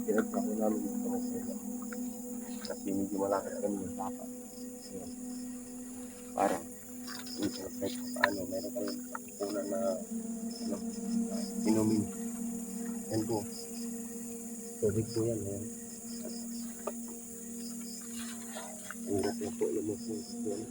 Pinagtrapo namin dito ng sila. Kasi medyo malapit kami yung dapat. Yun. Parang, kahit paano, meron kami una na inumin. Yan po. Tubig po yan. Yan. Urap na po, lumukong. Yan.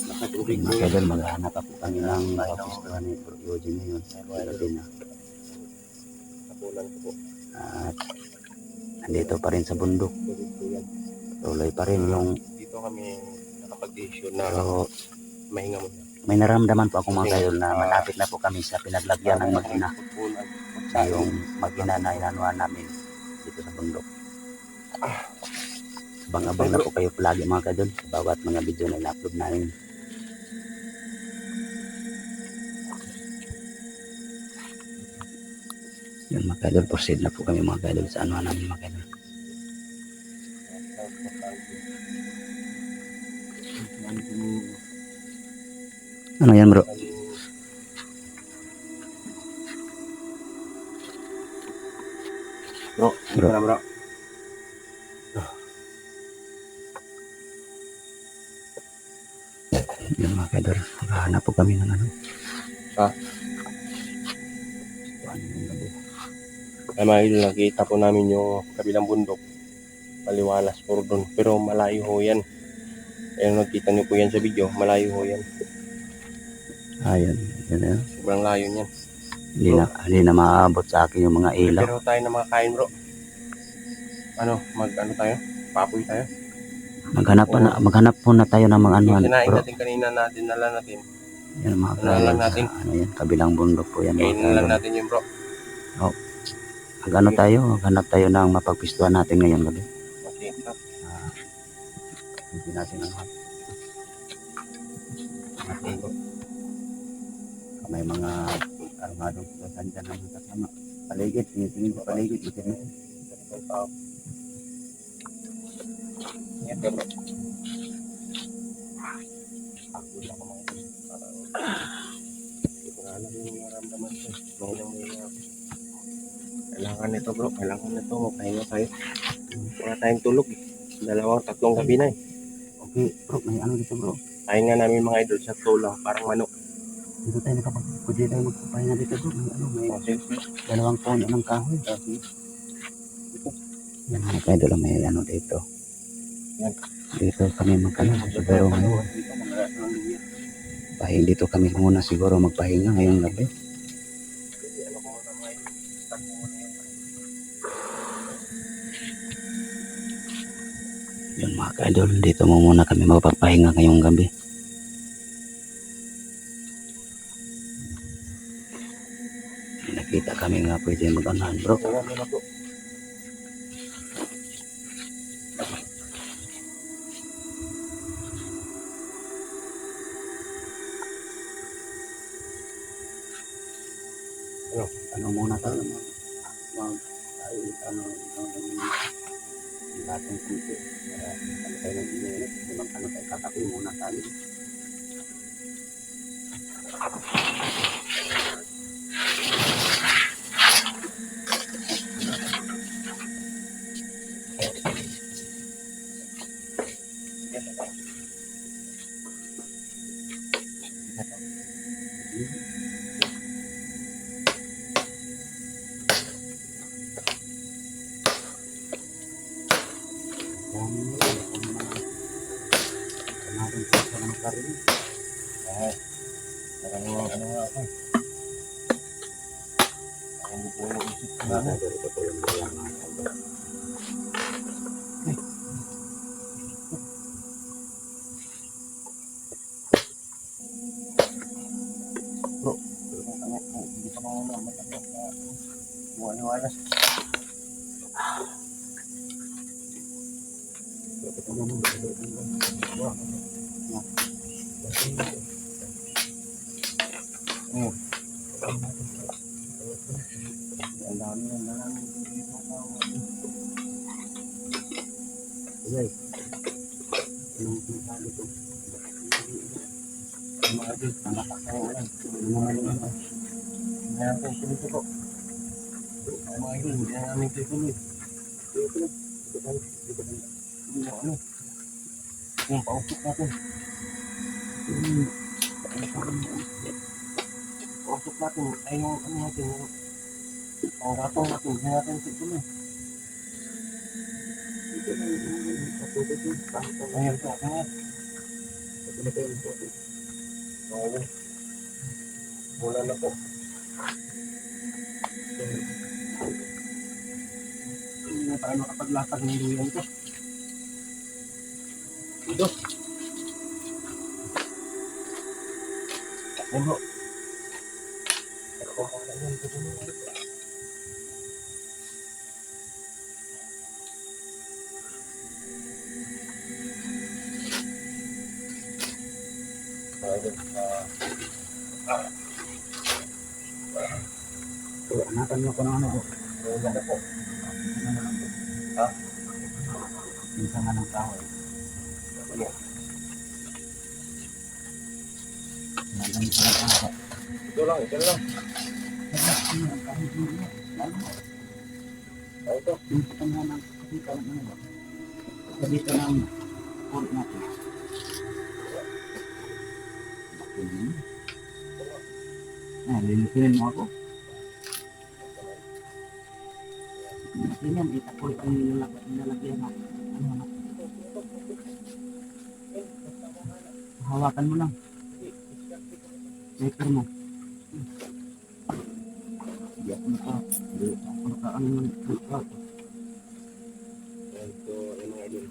Nakatubig po. Mga idol, maghahanap ako kami ng kapistuhan ni Bro Eugene ngayon. Gabi na. Napunan ko po. At nandito pa rin sa bundok. Tubig po yan. Tuloy pa rin yung... Dito kami nakapag-issue na So, mahinga mo na. may naramdaman po ako mga idol na malapit na po kami sa pinaglagyan ng magina. Sa yung magina na inanuhan namin dito sa bundok. Abang-abang na po kayo palagi mga idol sa bawat mga video na ina-upload namin. Yun mga idol, proceed na po kami mga idol sa anuhan namin mga idol. Ano yan bro? Bro, bro. Yun mga idol, maghahanap po kami ng ano. Ay mga idol, nakita po namin yung kabilang bundok. Maliwalas po doon. Pero malayo ho yan. Ayun, nakita niyo po yan sa video. Malayo ho yan. Ayun, yun na. Sobrang layo niyan. Hindi na maaabot sa akin yung mga ilaw. Pero tayo na mga kain bro. Ano tayo? Papoy tayo. Maghanap po na tayo ng mga anuhan. Yung kinain Bro, natin kanina dinala natin. yan mga Ano lang natin? Ano yan, kabilang bundok po yan. Kainin lang natin yun bro. Maghanap tayo ng mapagpistuhan natin ngayon gabi. Okay. Hindi natin ang may mga armadong sasakyan dyan na kasama. Paligid, tingin sa paligid. Yan bro. Hindi ko na alam yung naramdaman ko. Kailangan nito bro. Kailangan nito. Magpahinga tayo. Wala tayong tulog. 2-3 gabi na eh. Okay bro, may ano dito bro. Pahinga namin mga idol sa tulang. Parang manok. Dito tayo pwede tayo magpapahinga dito bro. May dalawang puno ng kahoy. Yan mga idol, may ano dito. Yan. Dito kami siguro ngayon. Dito kami muna siguro magpahinga ngayong gabi. Yun mga idol, dito muna kami magpapahinga ngayong gabi. Nakita kami nga pwede mag-anahan bro. Ano muna tayo batong puso para ano tayo ng init, ano tayo kakapi muna tayo. Bro, hindi pa mga naman buwan-walas. mga idol, hindi na namin ito ituloy. Hindi na ano. Yung pausok natin. Pausok natin. Ay yung ano natin. Ang gatong natin. Hindi natin ito ituloy. Ayun ito. Oo. Mula na po. Hindi na tayo makapaglakad ng duyan ko. Ito. Yan po. Anakan mo ko ng ano po. Tulong na po. Ha? Minsan nga ng kahoy. Nagamit ko ng kahoy. Ito lang, ito lang. Ito. Yung patangan ng kapita ng ano ba? Kapita ng ulit natin. Lilipinin mo ako. Ganyan, itapoy ang nilalagyan natin. Ano na? Hawakan mo lang. Paper mo. Diyak mo ka. Ako nakaano mo. Ito, yung mga idol.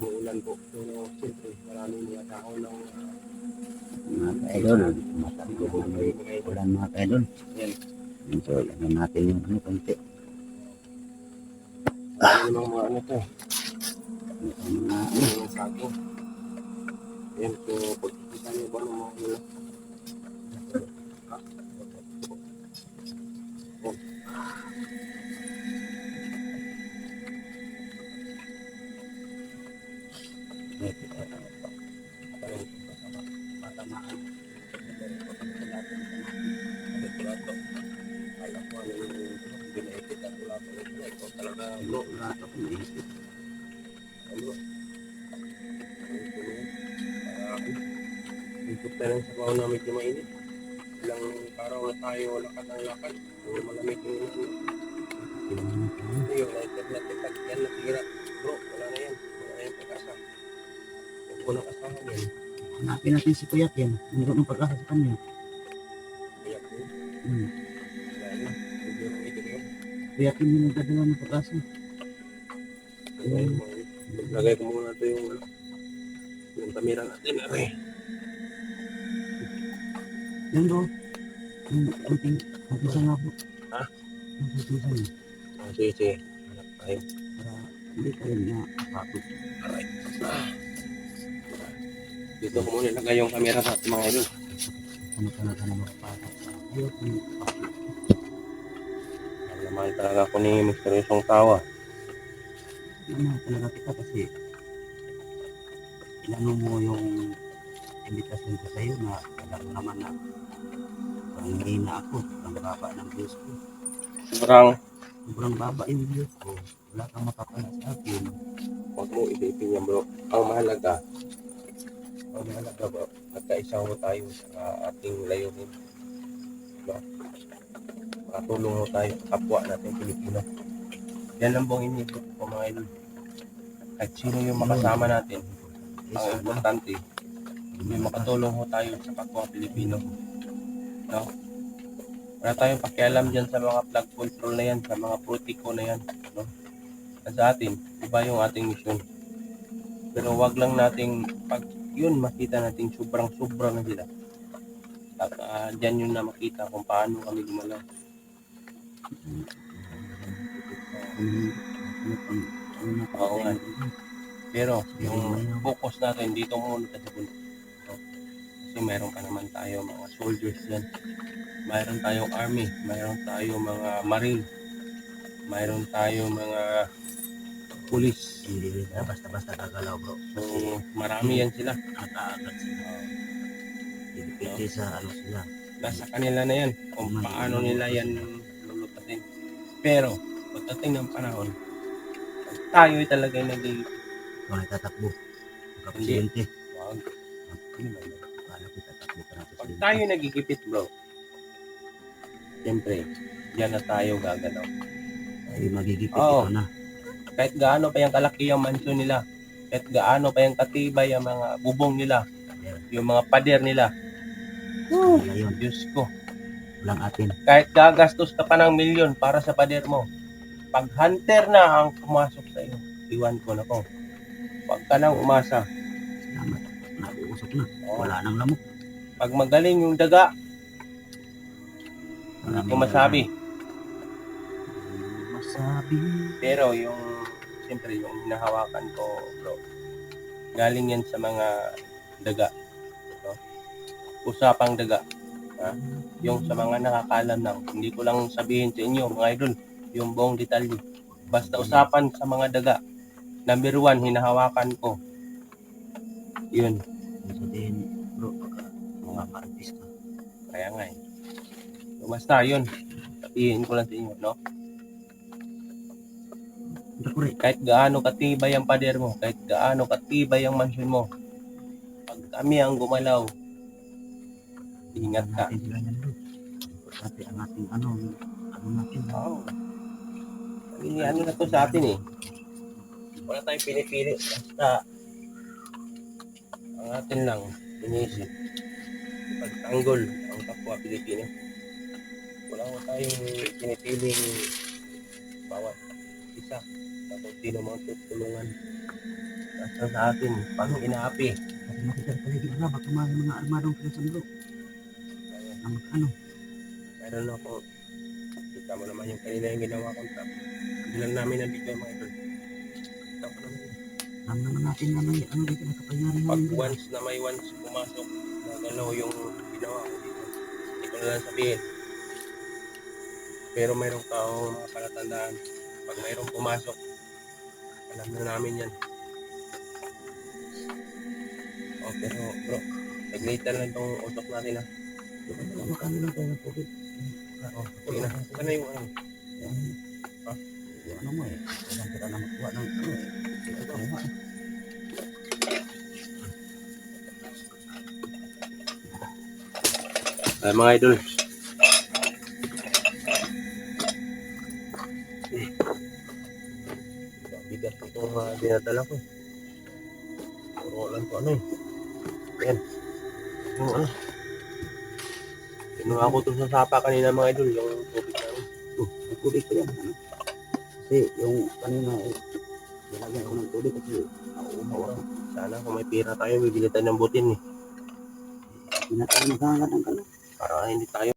Muulan po. Pero siyempre, maraming mga tao ng Mga ka-idol, matampo po may ulan mga ka-idol. yan. So, lagyan natin yung ano, konti. Ano mga ano to? Yung mga Mga sako. Yan po, pagkikita niyo ba ng mga nila? Ikot na lang sa baho na medyo mainit. Ilang araw na tayo lakad ng lakad. Malamig yung yung lighter na tipat. Yan nasira. Bro, wala na yan. Wala na yung pag-asa. Huwag ko ng asahan yan. hanapin natin si Kuya Ken. Meron ng pag-asa sa kanya. Kaya po, wala na. Hindi yung ito yun. Kuya Ken yung nagdadala ng pag-asa. Maglagay ko muna ito yung kamera natin. Aray. Yan bro. Yung kunting pag-isa nga po. Ha? Yung pag-isa niya. Sige, sige. Hanap tayo. Para hindi tayo na kapapot. Aray. Dito ko muna ilagay yung kamera natin mga idol. Ano talaga na magpapot. Ayaw ko yung kapapot. Mahal talaga ako ni Mr. Yusong Tawa. Ano talaga kita kasi inano mo yung invitation ko sa'yo na alam mo naman na hindi na ako. Ang baba ng views ko. Sobrang baba yung views ko. Wala kang mapapala sa akin. Huwag mo isipin yan bro. Ang mahalaga bro, nagkaisa mo tayo sa ating layunin. No? Makatulong mo tayo sa kapwa natin Pilipino. Yan lang bang iniisip ko mga idol. Kahit sino yung makasama natin, ang importante, may makatulong ho tayo sa kapwa Pilipino. No? Wala tayong pakialam dyan sa mga flood control na yan, sa mga protiko na yan. No? Sa atin, iba yung ating mission. Pero wag lang nating pag yun makita nating sobrang na sila. At dyan yun na makita kung paano kami gumalaw. Oo nga. Pero yung focus natin dito muna sa bundok. No? Kasi mayroon pa naman tayo mga soldiers yan. Mayroon tayong army, mayroon tayong mga marine, mayroon tayong mga pulis. Hindi nila basta-basta gagalaw bro. So marami yan sila. Nakaagad sila. Depende sa ano sila. Nasa kanila na yan kung paano nila yan lulutasin. Pero, pagdating ng panahon, pag tayo ay talaga nagiging Kung nagtatakbo, presidente. wag, Paano ko tatakbo ka ng pag presidente? tayo nagigipit bro, siyempre, diyan na tayo gagalaw. Ay, magigipit Oo. ito na. Kahit gaano pa yung kalaki ang mansyon nila, kahit gaano pa yung katibay ang mga bubong nila, yung mga pader nila, Wala yun. Diyos ko, Walang atin. kahit gagastos ka pa ng milyon para sa pader mo, pag hunter na ang pumasok sa iyo, iwan ko na ko. Huwag ka nang umasa. Salamat. Nauusok na. Oo. Wala nang lamok. Pag magaling yung daga, hindi Maraming ko masabi. Masabi. Pero yung, siyempre yung hinahawakan ko, bro, galing yan sa mga daga. No? Usapang daga. Ha? Yung sa mga nakakalam lang. Hindi ko lang sabihin sa inyo, mga idol, yung buong detalye. Basta usapan sa mga daga. Number 1, hinahawakan ko. Yun. Sabihin, bro, baka mga martis ka. Kaya nga eh. So, basta yun. Sabihin ko lang sa inyo, no? Hindi ko rin. Kahit gaano katibay ang pader mo, kahit gaano katibay ang mansyon mo, pag kami ang gumalaw, ingat ka. Natin sila yan, bro. Importante ang ating ano natin. Oo. Ano na to sa atin eh. Wala tayong pinipili. Basta ang atin lang, inisip. Pagtanggol ang kapwa Pilipino. Wala ko tayong pinipiling bawat isa. Tapos sino mga tutulungan. Basta sa atin, pag inaapi. Kasi makita sa paligid na, baka mga armadong kinasan, bro. Ang ano, Meron ako, kita mo naman yung kanina yung ginawa kong trap. Hindi lang namin ang video mga idol. Kita mo naman yun. alam naman natin na may ano dito na kapangyarihan Pag namin, bro. once na may once pumasok, nagalaw yung ginawa ko dito. Hindi ko na lang sabihin. Pero mayroong taong mga palatandaan. Pag mayroong pumasok, alam na namin yan. Oh, pero bro, nag-later lang itong usok natin ha. Makano lang tayo ng tubig. Oh, sige na. Sana yung ano? Yung ano mo eh. Kailan kita na magkuha ng ano eh. Ito mo eh. Mga idol. Bigat itong dinadala ko. Puro lang ko ano eh. Yan. Yung ano. Kinuha ko itong sa sapa kanina mga idol. Yung tubig namin. May tubig pa yan. Ano? Kasi yung kanina eh. Nilagyan ko ng tubig kasi nauumaw ako. Sana kung may pira tayo, bibili tayo ng butin eh. Hindi na tayo maghangat ng kano. Para hindi tayo